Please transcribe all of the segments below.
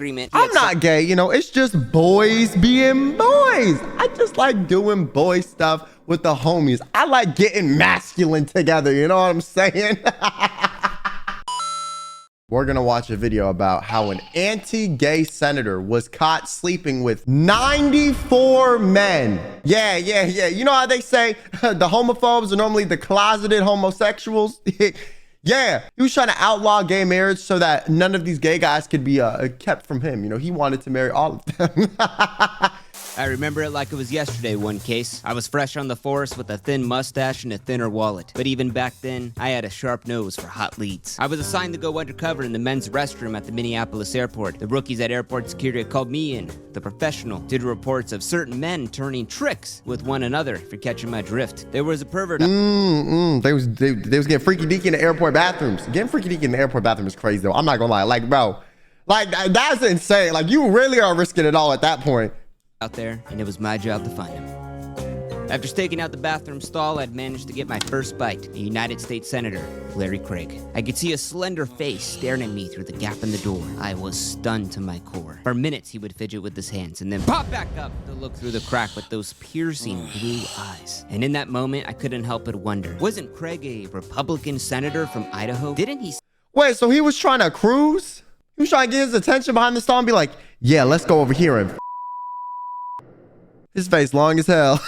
agreement. I'm not gay, you know, it's just boys being boys. I just like doing boy stuff with the homies. I like getting masculine together, you know what I'm saying? We're gonna watch a video about how an anti-gay senator was caught sleeping with 94 men. Yeah. You know how they say the homophobes are normally the closeted homosexuals? Yeah, he was trying to outlaw gay marriage so that none of these gay guys could be kept from him. You know, he wanted to marry all of them. I remember it like it was yesterday, one case. I was fresh on the force with a thin mustache and a thinner wallet. But even back then, I had a sharp nose for hot leads. I was assigned to go undercover in the men's restroom at the Minneapolis airport. The rookies at airport security called me in, the professional, due to reports of certain men turning tricks with one another, for catching my drift. There was a pervert. They was getting freaky deaky in the airport bathrooms. Getting freaky deaky in the airport bathroom is crazy though. I'm not gonna lie. Like, bro, like that's insane. Like, you really are risking it all at that point. Out there, and it was my job to find him. After staking out the bathroom stall, I'd managed to get my first bite, a United States Senator, Larry Craig. I could see a slender face staring at me through the gap in the door. I was stunned to my core. For minutes, he would fidget with his hands and then pop back up to look through the crack with those piercing blue eyes. And in that moment, I couldn't help but wonder, wasn't Craig a Republican senator from Idaho? Didn't he? Wait, so he was trying to cruise? He was trying to get his attention behind the stall and be like, yeah, let's go over here and his face long as hell.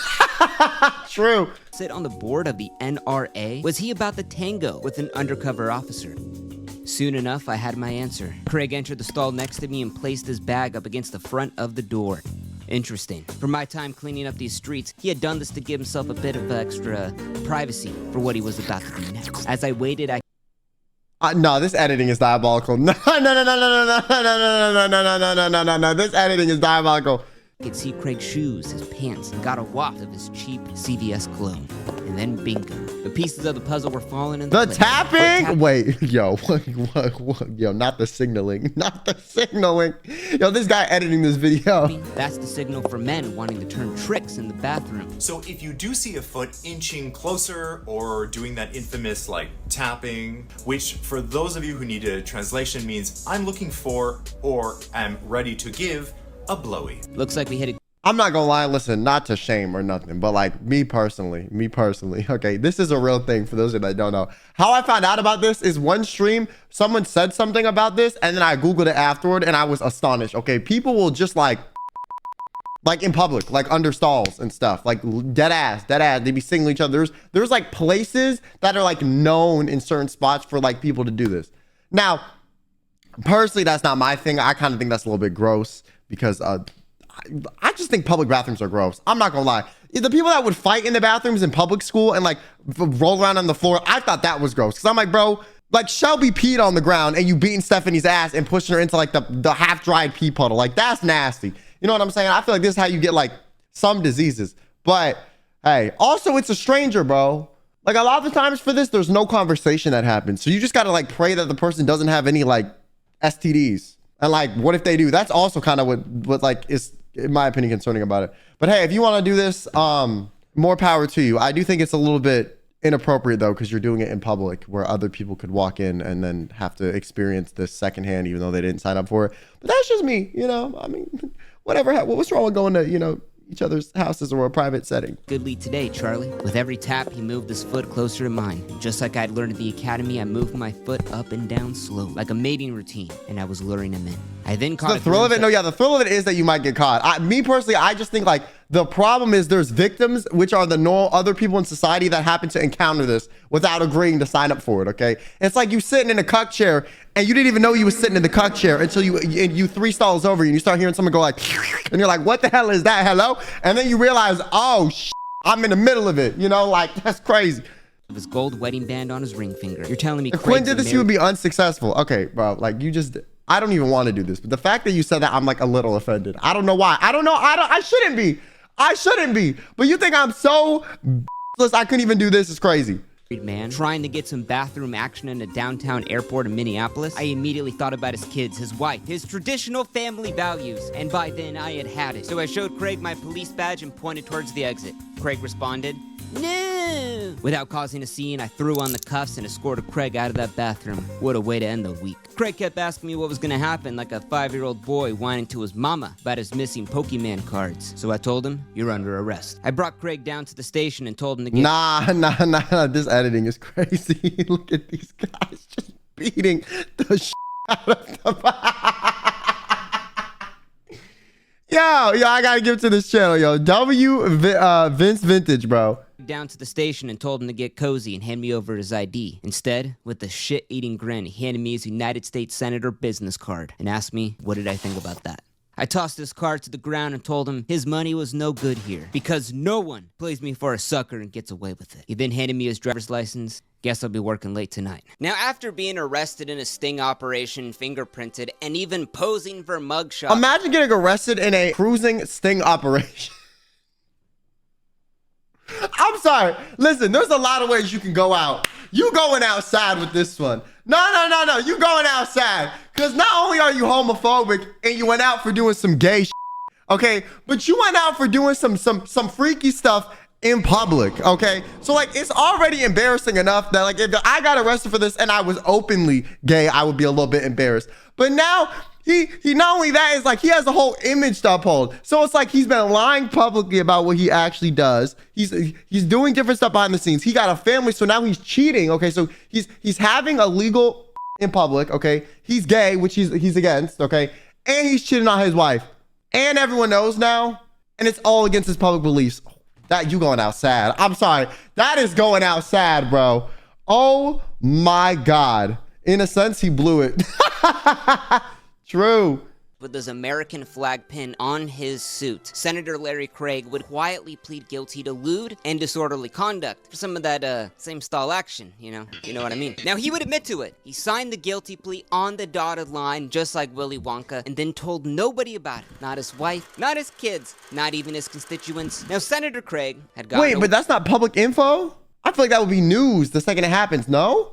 True. Sit on the board of the NRA? Was he about the tango with an undercover officer? Soon enough, I had my answer. Craig entered the stall next to me and placed his bag up against the front of the door. Interesting. For my time cleaning up these streets, he had done this to give himself a bit of extra privacy for what he was about to do next. As I waited, no, this editing is diabolical. No. This editing is diabolical. I could see Craig's shoes, his pants, and got a waft of his cheap CVS cologne. And then bingo. The pieces of the puzzle were falling in the place. Tapping? Wait, yo, yo, not the signaling. Not the signaling. Yo, this guy editing this video. That's the signal for men wanting to turn tricks in the bathroom. So if you do see a foot inching closer or doing that infamous like tapping, which for those of you who need a translation means I'm looking for or am ready to give a blowy. Looks like we hit a... I'm not gonna lie, listen, not to shame or nothing, but like me personally, okay, this is a real thing for those of you that don't know. How I found out about this is one stream, someone said something about this, and then I Googled it afterward, and I was astonished. Okay, people will just like in public, like under stalls and stuff, like dead ass, they be singling each other. There's like places that are like known in certain spots for like people to do this. Now, personally, that's not my thing. I kind of think that's a little bit gross because I just think public bathrooms are gross. I'm not gonna lie. The people that would fight in the bathrooms in public school and like roll around on the floor, I thought that was gross. Cause I'm like, bro, like Shelby peed on the ground and you beating Stephanie's ass and pushing her into like the half-dried pee puddle. Like, that's nasty. You know what I'm saying? I feel like this is how you get like some diseases. But hey, also it's a stranger, bro. Like a lot of the times for this, there's no conversation that happens. So you just gotta like pray that the person doesn't have any like STDs. And like, what if they do? That's also kind of what like is, in my opinion, concerning about it. But hey, if you want to do this, more power to you. I do think it's a little bit inappropriate though, because you're doing it in public where other people could walk in and then have to experience this secondhand, even though they didn't sign up for it. But that's just me, you know. I mean, whatever. What's wrong with going to, you know, each other's houses or a private setting? Good lead today, Charlie. With every tap, he moved his foot closer to mine. Just like I'd learned at the academy, I moved my foot up and down slow, like a mating routine, and I was luring him in. I then caught the thrill of it. No, yeah, the thrill of it is that you might get caught. Me personally, I just think like the problem is there's victims, which are the normal other people in society that happen to encounter this without agreeing to sign up for it. Okay, it's like you sitting in a cuck chair and you didn't even know you was sitting in the cuck chair until you 3 stalls over and you start hearing someone go like, and you're like, what the hell is that? Hello? And then you realize, oh, I'm in the middle of it. You know, like that's crazy. His gold wedding band on his ring finger. You're telling me if Quinn did this, he would be unsuccessful. Okay, bro, like you just. I don't even want to do this, but the fact that you said that, I'm like a little offended. I don't know why. I don't know. I shouldn't be. I shouldn't be. But you think I'm so I couldn't even do this? Is crazy. Man trying to get some bathroom action in a downtown airport in Minneapolis. I immediately thought about his kids, his wife, his traditional family values, and by then I had it. So I showed Craig my police badge and pointed towards the exit. Craig responded, "No." too. Without causing a scene, I threw on the cuffs and escorted Craig out of that bathroom. What a way to end the week. Craig kept asking me what was gonna happen, like a 5-year-old boy whining to his mama about his missing Pokemon cards. So I told him, you're under arrest. I brought Craig down to the station and told him to get— Nah. This editing is crazy. Look at these guys just beating the shit out of the Yo, I gotta give it to this channel, yo. Vince Vintage, bro. Down to the station and told him to get cozy and hand me over his ID. Instead, with a shit-eating grin, he handed me his United States Senator business card and asked me what did I think about that. I tossed his card to the ground and told him his money was no good here because no one plays me for a sucker and gets away with it. He then handed me his driver's license. Guess I'll be working late tonight. Now, after being arrested in a sting operation, fingerprinted, and even posing for mugshots— Imagine getting arrested in a cruising sting operation. I'm sorry. Listen, there's a lot of ways you can go out. You going outside with this one. No. You going outside. Because not only are you homophobic and you went out for doing some gay shit, okay, but you went out for doing some freaky stuff in public, okay? So, like, it's already embarrassing enough that, like, if I got arrested for this and I was openly gay, I would be a little bit embarrassed. But now, he not only that, is like, he has a whole image to uphold. So it's like he's been lying publicly about what he actually does. He's doing different stuff behind the scenes. He got a family, so now he's cheating, okay? So he's having illegal in public, okay? He's gay, which he's against, okay? And he's cheating on his wife. And everyone knows now, and it's all against his public beliefs. That you going outside. I'm sorry. That is going outside, bro. Oh my God. In a sense, he blew it. True. With his American flag pin on his suit, Senator Larry Craig would quietly plead guilty to lewd and disorderly conduct for some of that same style action, you know what I mean. Now, he would admit to it. He signed the guilty plea on the dotted line, just like Willy Wonka, and then told nobody about it. Not his wife, not his kids, not even his constituents. Now, Senator Craig had gotten— Wait, but that's not public info? I feel like that would be news the second it happens, no?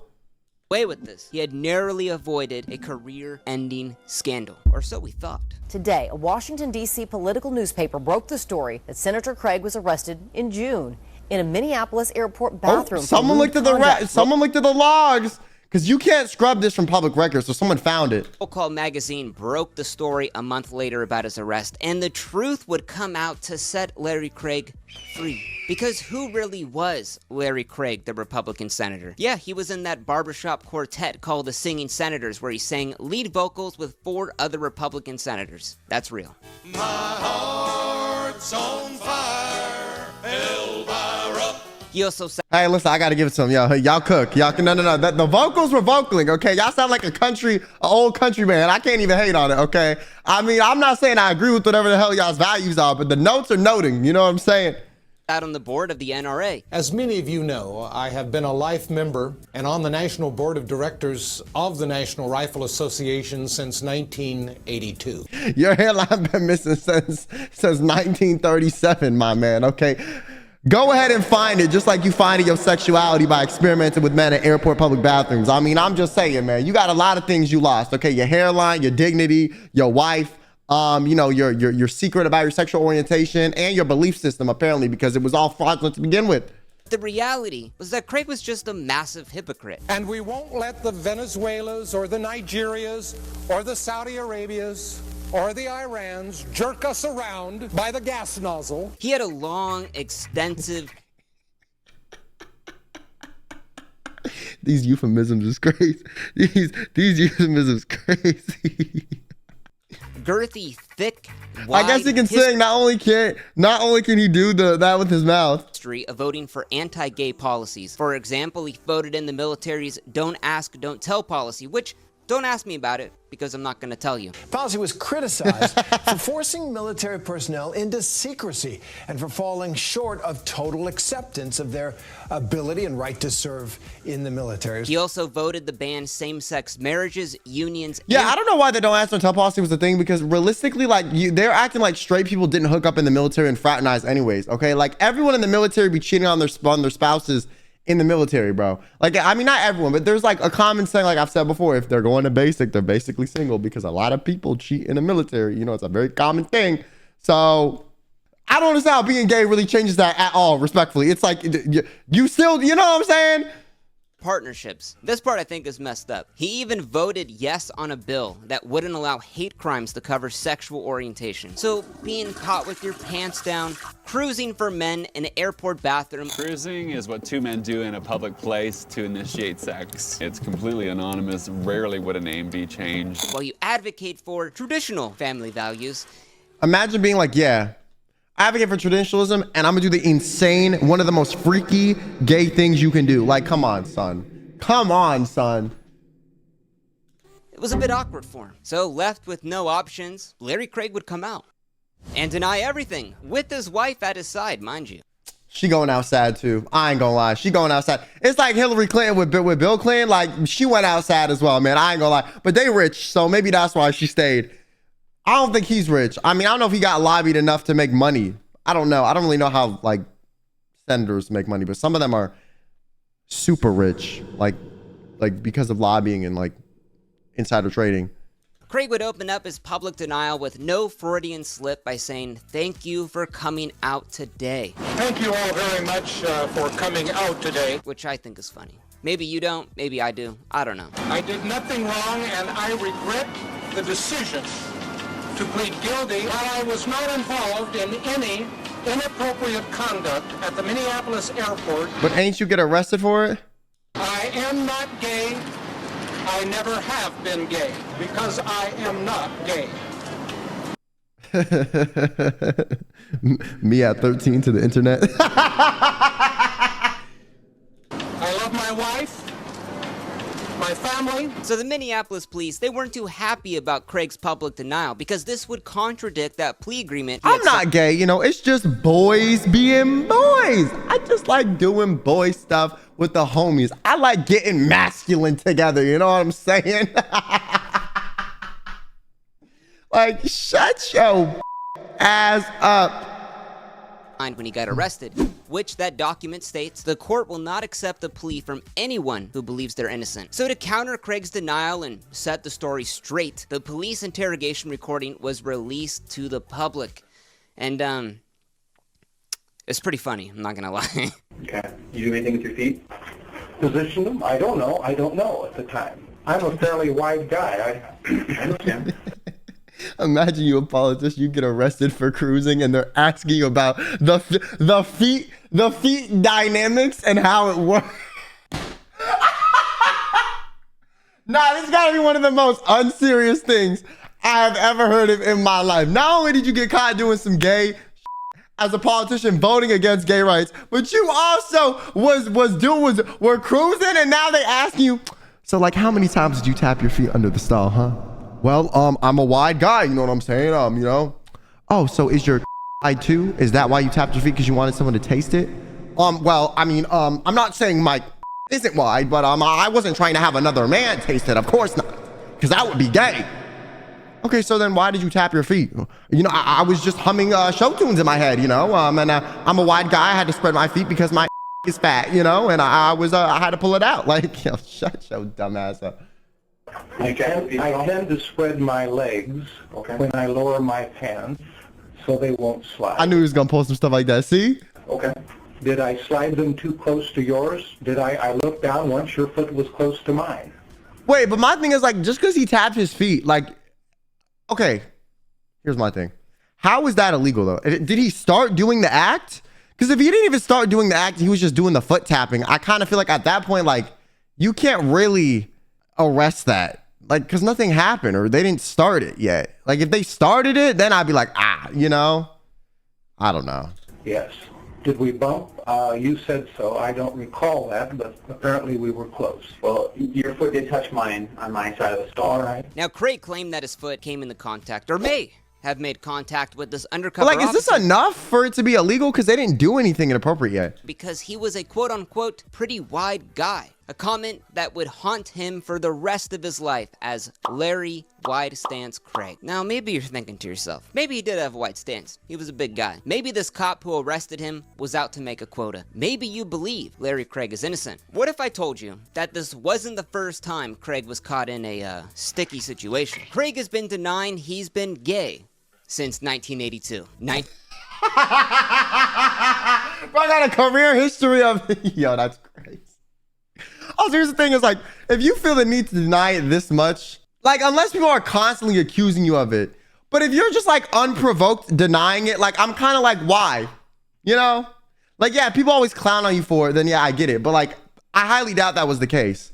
away with this. He had narrowly avoided a career-ending scandal, or so we thought. Today, a Washington, D.C. political newspaper broke the story that Senator Craig was arrested in June in a Minneapolis airport bathroom. Oh, someone looked at the logs, because you can't scrub this from public records, so someone found it. Roll Call magazine broke the story a month later about his arrest, and the truth would come out to set Larry Craig free. Because who really was Larry Craig, the Republican senator? Yeah, he was in that barbershop quartet called the Singing Senators, where he sang lead vocals with 4 other Republican senators. That's real. My heart's on fire, Elvira. He also sang— Hey, listen, I gotta give it to him. Y'all cook. Y'all can, no. The vocals were vocaling, okay? Y'all sound like an old country man. I can't even hate on it, okay? I mean, I'm not saying I agree with whatever the hell y'all's values are, but the notes are noting, you know what I'm saying? out on the board of the NRA. As many of you know, I have been a life member and on the National Board of Directors of the National Rifle Association since 1982. Your hairline been missing since 1937, my man, okay? Go ahead and find it, just like you finding your sexuality by experimenting with men in airport public bathrooms. I mean, I'm just saying, man, you got a lot of things you lost, okay? Your hairline, your dignity, your wife, you know, your secret about your sexual orientation and your belief system, apparently, because it was all fraudulent to begin with. The reality was that Craig was just a massive hypocrite. And we won't let the Venezuelas or the Nigerias or the Saudi Arabias or the Irans jerk us around by the gas nozzle. He had a long, extensive... These euphemisms is crazy. These euphemisms crazy. girthy, thick, wide I guess he can sing. Not only can he do that with his mouth. History of voting for anti-gay policies. For example, he voted in the military's "Don't Ask, Don't Tell" policy, which don't ask me about it because I'm not going to tell you. Policy was criticized for forcing military personnel into secrecy and for falling short of total acceptance of their ability and right to serve in the military. He also voted to ban same-sex marriages, unions. Yeah, I don't know why the Don't Ask, Don't Tell policy was a thing, because realistically, like, they're acting like straight people didn't hook up in the military and fraternize anyways, okay? Like, everyone in the military be cheating on their spouses in the military, bro. Like, I mean, not everyone, but there's like a common saying, like I've said before, if they're going to basic, they're basically single, because a lot of people cheat in the military. You know, it's a very common thing. So I I don't understand how being gay really changes that at all, respectfully. It's like, you still, you know what I'm saying? Partnerships. This part I think is messed up. He even voted yes on a bill that wouldn't allow hate crimes to cover sexual orientation. So being caught with your pants down, cruising for men in an airport bathroom. Cruising is what two men do in a public place to initiate sex. It's completely anonymous. Rarely would a name be changed. While you advocate for traditional family values. Imagine being like, yeah, I advocate for traditionalism, and I'm gonna do the insane, one of the most freaky gay things you can do. Like, come on, son. Come on, son. It was a bit awkward for him. So left with no options, Larry Craig would come out and deny everything with his wife at his side, mind you. She going outside too. I ain't gonna lie. She going outside. It's like Hillary Clinton with Bill Clinton. Like, she went outside as well, man. I ain't gonna lie. But they rich, so maybe that's why she stayed. I don't think he's rich. I mean, I don't know if he got lobbied enough to make money. I don't know. I don't really know how, like, senators make money, but some of them are super rich, like because of lobbying and, like, insider trading. Craig would open up his public denial with no Freudian slip by saying, "Thank you for coming out today." Thank you all very much for coming out today. Which I think is funny. Maybe you don't, maybe I do. I don't know. I did nothing wrong, and I regret the decision to plead guilty while I was not involved in any inappropriate conduct at the Minneapolis airport. But ain't you get arrested for it? I am not gay. I never have been gay because I am not gay. Me at 13 to the internet. I love my wife, my family. So the Minneapolis police, they weren't too happy about Craig's public denial because this would contradict that plea agreement. I'm not gay, you know, it's just boys being boys. I just like doing boy stuff with the homies. I like getting masculine together, you know what I'm saying? Like, shut your ass up. When he got arrested, which that document states the court will not accept a plea from anyone who believes they're innocent. So to counter Craig's denial and set the story straight, the police interrogation recording was released to the public. And it's pretty funny, I'm not gonna lie. Okay. You do anything with your feet? Position them? I don't know. I don't know at the time. I'm a fairly wide guy. I understand. Imagine you a politician, you get arrested for cruising and they're asking you about the feet dynamics and how it works. Nah, this gotta be one of the most unserious things I have ever heard of in my life. Not only did you get caught doing some gay as a politician voting against gay rights, but you also were cruising, and now they ask you, so like, how many times did you tap your feet under the stall, huh? Well, I'm a wide guy, you know what I'm saying? You know. Oh, so is your wide too? Is that why you tapped your feet, because you wanted someone to taste it? Well, I mean, I'm not saying my isn't wide, but I wasn't trying to have another man taste it. Of course not, because that would be gay. Okay, so then why did you tap your feet? You know, I was just humming show tunes in my head, you know, and I'm a wide guy. I had to spread my feet because my is fat, you know, and I had to pull it out. Like, yo, shut your dumb ass up. I tend to spread my legs when I lower my pants so they won't slide. I knew he was gonna post some stuff like that. See? Okay. Did I slide them too close to yours? Did I look down once your foot was close to mine? Wait, but my thing is, like, just because he tapped his feet, like, okay, here's my thing. How is that illegal though? Did he start doing the act? Because if he didn't even start doing the act, he was just doing the foot tapping. I kind of feel like at that point, like, you can't really arrest that, like, because nothing happened or they didn't start it yet. Like, if they started it, then I'd be like, you know, I don't know. Yes. Did we bump? You said so. I don't recall that, but apparently we were close. Well, your foot did touch mine on my side of the stall. All right. Now, Craig claimed that his foot came into contact, or may have made contact with this undercover But, like, is this officer enough for it to be illegal? Because they didn't do anything inappropriate yet. because he was a quote-unquote pretty wide guy. A comment that would haunt him for the rest of his life as Larry Wide Stance Craig. Now, maybe you're thinking to yourself, maybe he did have a wide stance. He was a big guy. Maybe this cop who arrested him was out to make a quota. Maybe you believe Larry Craig is innocent. What if I told you that this wasn't the first time Craig was caught in a sticky situation? Craig has been denying he's been gay since 1982. Bro, I got a career history of yo, that's crazy. Also, here's the thing is like, if you feel the need to deny it this much, like unless people are constantly accusing you of it, but if you're just like unprovoked denying it, like I'm kind of like, why? You know? Like, yeah, people always clown on you for it, then yeah, I get it. But like, I highly doubt that was the case.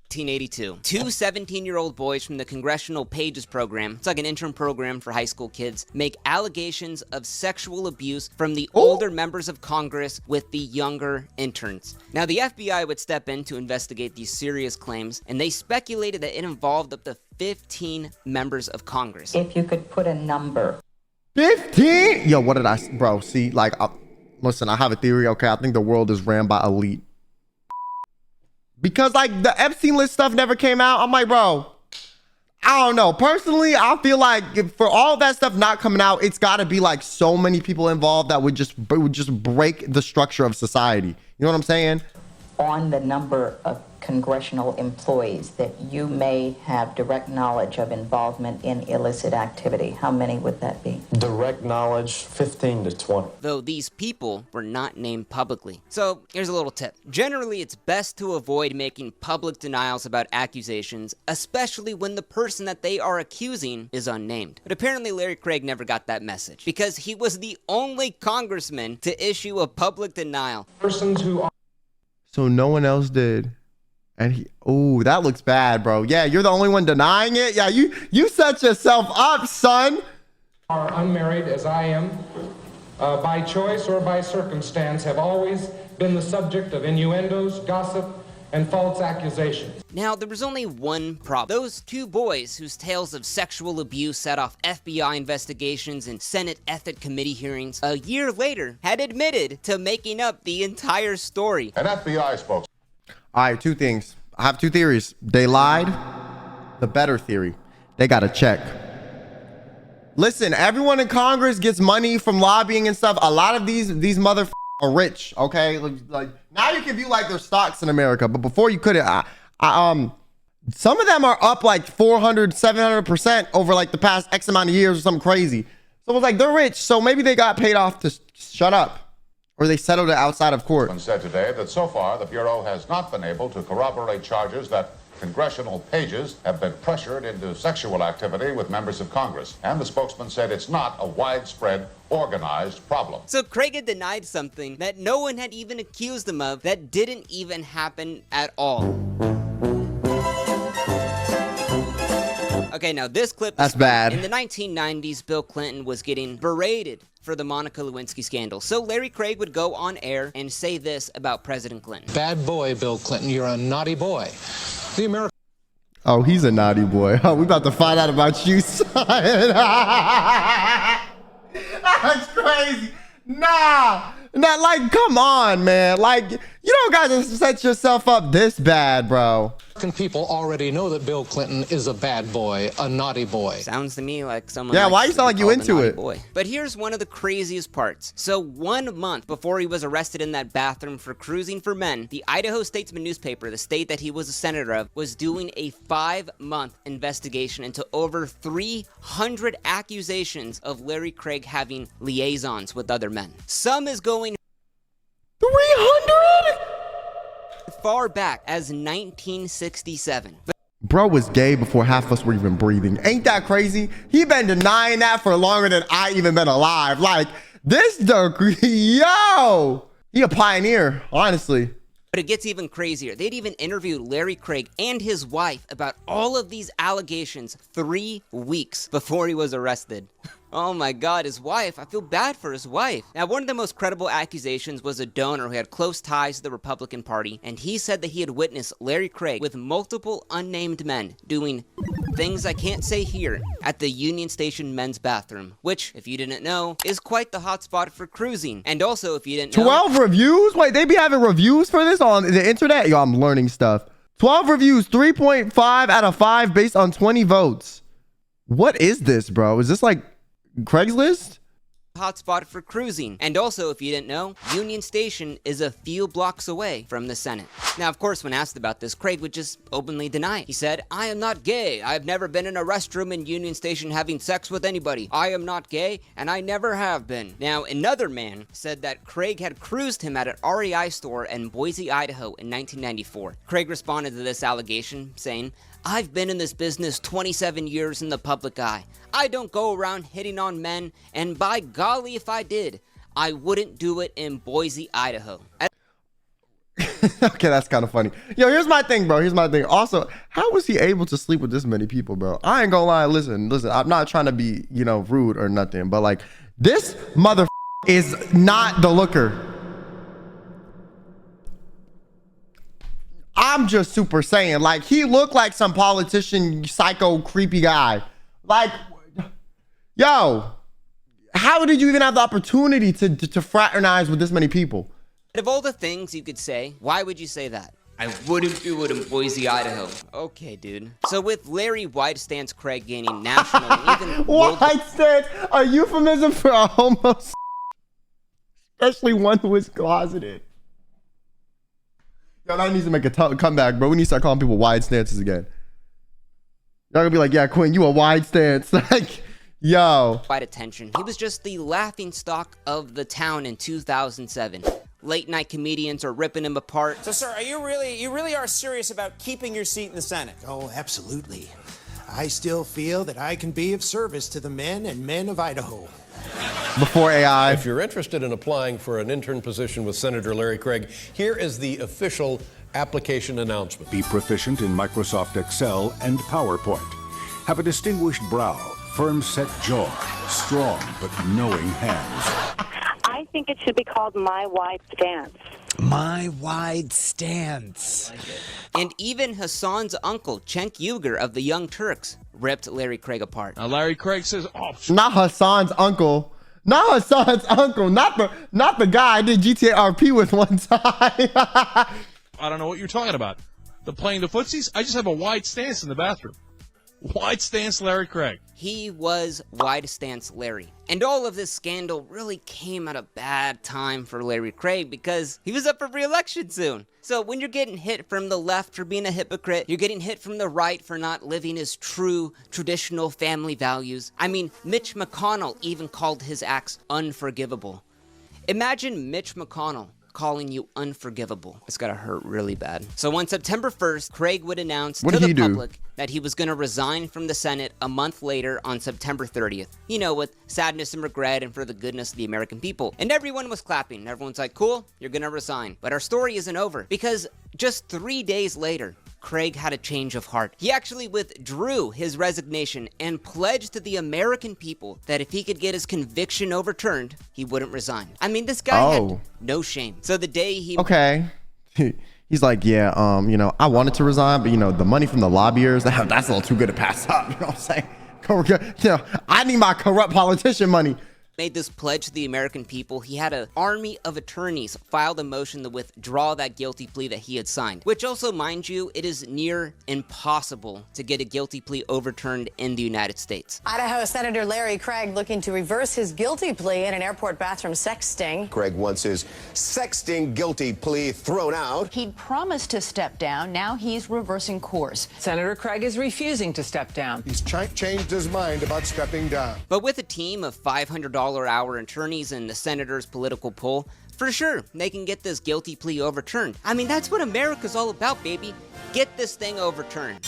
1982. Two 17-year-old boys from the Congressional Pages program, it's like an intern program for high school kids, make allegations of sexual abuse from the older members of Congress with the younger interns. Now, the FBI would step in to investigate these serious claims, and they speculated that it involved up to 15 members of Congress. If you could put a number. 15? Yo, what did I, bro, see, like, listen, I have a theory, okay? I think the world is ran by elite. Because like the Epstein list stuff never came out. I'm like, bro, I don't know. Personally, I feel like for all that stuff not coming out, it's got to be like so many people involved that would just break the structure of society. You know what I'm saying? On the number of congressional employees that you may have direct knowledge of involvement in illicit activity, how many would that be? Direct knowledge, 15 to 20. Though these people were not named publicly. So here's a little tip. Generally, it's best to avoid making public denials about accusations, especially when the person that they are accusing is unnamed. But apparently Larry Craig never got that message because he was the only congressman to issue a public denial. Persons who are So no one else did. And he, oh, that looks bad, bro. Yeah, you're the only one denying it. Yeah, you set yourself up, son. Are unmarried, as I am, by choice or by circumstance, have always been the subject of innuendos, gossip, and false accusations. Now, there was only one problem. Those two boys whose tales of sexual abuse set off FBI investigations and Senate Ethics Committee hearings, a year later, had admitted to making up the entire story. An FBI spokesman. All right, two things. I have two theories. They lied. The better theory, they got to check. Listen, everyone in Congress gets money from lobbying and stuff. A lot of these motherfuckers are rich, okay? Like now you can view like their stocks in America, but before you couldn't. Some of them are up like 400, 700% over like the past X amount of years or something crazy. So it's like they're rich, so maybe they got paid off to shut up. Or they settled it outside of court. Said today that so far the Bureau has not been able to corroborate charges that congressional pages have been pressured into sexual activity with members of Congress. And the spokesman said it's not a widespread, organized problem. So Craig had denied something that no one had even accused him of that didn't even happen at all. Okay, now this clip That's bad. In the 1990s, Bill Clinton was getting berated for the Monica Lewinsky scandal. So Larry Craig would go on air and say this about President Clinton. Bad boy, Bill Clinton. You're a naughty boy. The American. Oh, he's a naughty boy. Oh, we about to find out about you, son. That's crazy. Nah, like, come on, man. Like, you don't got to set yourself up this bad, bro. People already know that Bill Clinton is a bad boy, a naughty boy. Sounds to me like someone. Yeah, why likes you to sound be like you called a into naughty it? Boy. But here's one of the craziest parts. So 1 month before he was arrested in that bathroom for cruising for men, the Idaho Statesman newspaper, the state that he was a senator of, was doing a 5-month investigation into over 300 accusations of Larry Craig having liaisons with other men. Some is going 300? far back as 1967. Bro was gay before half of us were even breathing. Ain't that crazy? He been denying that for longer than I even been alive. Like, this dude, yo! He a pioneer, honestly. But it gets even crazier. They'd even interviewed Larry Craig and his wife about all of these allegations 3 weeks before he was arrested. Oh my God, his wife. I feel bad for his wife. Now, one of the most credible accusations was a donor who had close ties to the Republican Party, and he said that he had witnessed Larry Craig with multiple unnamed men doing things I can't say here at the Union Station men's bathroom, which, if you didn't know, is quite the hotspot for cruising. And also, if you didn't know... 12 reviews? Wait, they be having reviews for this on the internet? Yo, I'm learning stuff. 12 reviews, 3.5 out of 5 based on 20 votes. What is this, bro? Is this like Craigslist? hotspot for cruising. And also, if you didn't know, Union Station is a few blocks away from the Senate. Now, of course, when asked about this, Craig would just openly deny it. He said, "I am not gay. I've never been in a restroom in Union Station having sex with anybody. I am not gay, and I never have been." Now, another man said that Craig had cruised him at an REI store in Boise, Idaho in 1994. Craig responded to this allegation, saying, "I've been in this business 27 years in the public eye. I don't go around hitting on men, and by golly, if I did, I wouldn't do it in Boise, Idaho." Okay, that's kind of funny. Yo, here's my thing, bro. Here's my thing. Also, how was he able to sleep with this many people, bro? I ain't gonna lie. Listen. I'm not trying to be, rude or nothing, but like, this mother is not the looker. I'm just super saying, like, he looked like some politician, psycho, creepy guy. Like, yo, how did you even have the opportunity to fraternize with this many people? Of all the things you could say, why would you say that? I wouldn't do it in Boise, Idaho. Okay, dude. So with Larry Wide Stance Craig gaining national and even Wide stance, a euphemism for a homo, especially one who is closeted. Yo, that needs to make a comeback, bro. We need to start calling people wide stances again. Y'all gonna be like, "Yeah, Quinn, you a wide stance." Like, yo. Quite attention. He was just the laughing stock of the town in 2007. Late night comedians are ripping him apart. So, sir, you really are serious about keeping your seat in the Senate? Oh, absolutely. I still feel that I can be of service to the men and men of Idaho. Before AI. If you're interested in applying for an intern position with Senator Larry Craig, here is the official application announcement. Be proficient in Microsoft Excel and PowerPoint. Have a distinguished brow, firm-set jaw, strong but knowing hands. I think it should be called My Wide Stance. My Wide Stance. And even Hassan's uncle, Cenk Uygur of the Young Turks, ripped Larry Craig apart. Now Larry Craig says, not Hassan's uncle. Not Hassan's uncle. Not the guy I did GTA RP with one time. I don't know what you're talking about. The playing the footsies? I just have a wide stance in the bathroom. Wide stance Larry Craig. He was Wide Stance Larry. And all of this scandal really came at a bad time for Larry Craig because he was up for re-election soon. So when you're getting hit from the left for being a hypocrite, you're getting hit from the right for not living his true traditional family values. I mean, Mitch McConnell even called his acts unforgivable. Imagine Mitch McConnell calling you unforgivable. It's gotta hurt really bad. So on September 1st, Craig would announce to the public that he was gonna resign from the Senate a month later on September 30th. You know, with sadness and regret and for the goodness of the American people. And everyone was clapping. Everyone's like, cool, you're gonna resign. But our story isn't over because just 3 days later, Craig had a change of heart. He actually withdrew his resignation and pledged to the American people that if he could get his conviction overturned, he wouldn't resign. I mean, this guy had no shame. So the day he... Okay. He's like, yeah, I wanted to resign, but, the money from the lobbyers, that's a little too good to pass up. You know what I'm saying? I need my corrupt politician money. Made this pledge to the American people. He had an army of attorneys file the motion to withdraw that guilty plea that he had signed, which also, mind you, it is near impossible to get a guilty plea overturned in the United States. Idaho Senator Larry Craig looking to reverse his guilty plea in an airport bathroom sex sting. Craig wants his sexting guilty plea thrown out. He'd promised to step down. Now he's reversing course. Senator Craig is refusing to step down. He's changed his mind about stepping down. But with a team of $500 hour attorneys and the senator's political pull, for sure, they can get this guilty plea overturned. I mean, that's what America's all about, baby. Get this thing overturned.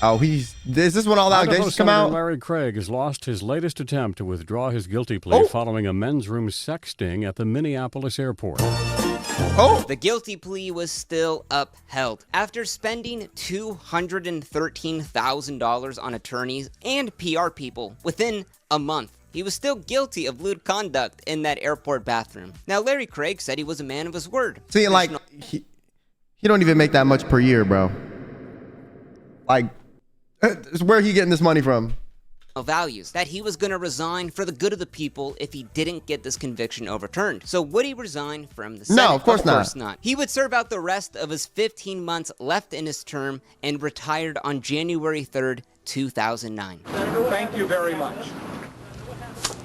Oh, is this when all the allegations come out? Larry Craig has lost his latest attempt to withdraw his guilty plea following a men's room sex sting at the Minneapolis airport. The guilty plea was still upheld. After spending $213,000 on attorneys and PR people within a month, he was still guilty of lewd conduct in that airport bathroom. Now, Larry Craig said he was a man of his word. See, like, he don't even make that much per year, bro. Like, where he getting this money from? Values that he was going to resign for the good of the people if he didn't get this conviction overturned. So would he resign from the Senate? No, of course not. He would serve out the rest of his 15 months left in his term and retired on January 3rd, 2009. Senator, thank you very much.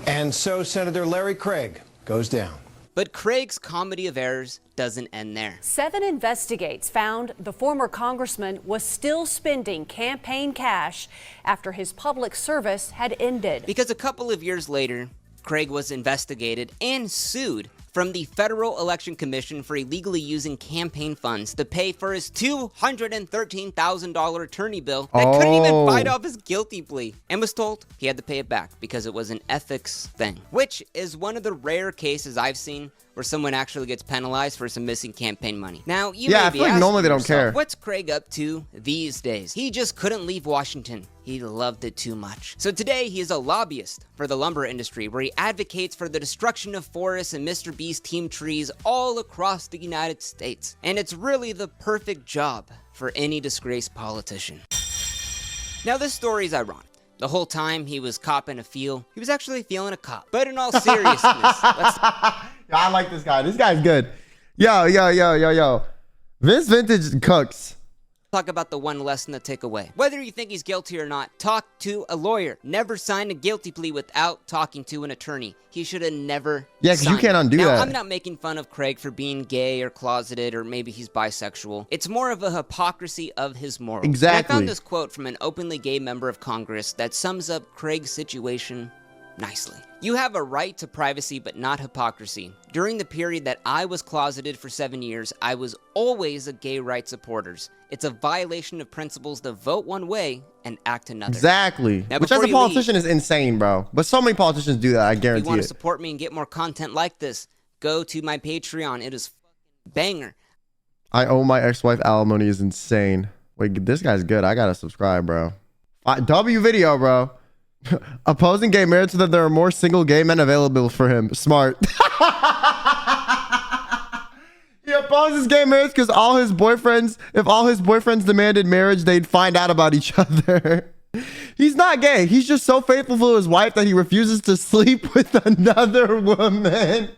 And so Senator Larry Craig goes down. But Craig's comedy of errors doesn't end there. 7 investigates found the former congressman was still spending campaign cash after his public service had ended. Because a couple of years later, Craig was investigated and sued from the Federal Election Commission for illegally using campaign funds to pay for his $213,000 attorney bill that couldn't even fight off his guilty plea, and was told he had to pay it back because it was an ethics thing, which is one of the rare cases I've seen where someone actually gets penalized for some missing campaign money. Now, you may I be feel like asking normally they don't yourself, care. what's Craig up to these days? He just couldn't leave Washington. He loved it too much. So today, he is a lobbyist for the lumber industry, where he advocates for the destruction of forests and Mr. Beast team trees all across the United States. And it's really the perfect job for any disgraced politician. Now, this story is ironic. The whole time he was copping a feel, he was actually feeling a cop. But in all seriousness, I like this guy. This guy's good. Yo. Vince Vintage cooks. Talk about the one lesson to take away. Whether you think he's guilty or not, talk to a lawyer. Never sign a guilty plea without talking to an attorney. He should have never because you can't undo that. I'm not making fun of Craig for being gay or closeted, or maybe he's bisexual. It's more of a hypocrisy of his morals. Exactly. And I found this quote from an openly gay member of Congress that sums up Craig's situation nicely. You have a right to privacy, but not hypocrisy. During the period that I was closeted for 7 years, I was always a gay rights supporter. It's a violation of principles to vote one way and act another. Exactly. Now, which as a politician is insane, bro. But so many politicians do that, I guarantee If you want it. to support me and get more content like this, go to my Patreon. It is banger. I owe my ex-wife alimony is insane. Wait, this guy's good. I gotta subscribe, bro. W video, bro. Opposing gay marriage so that there are more single gay men available for him. Smart. He opposes gay marriage because if all his boyfriends demanded marriage, they'd find out about each other. He's not gay. He's just so faithful to his wife that he refuses to sleep with another woman.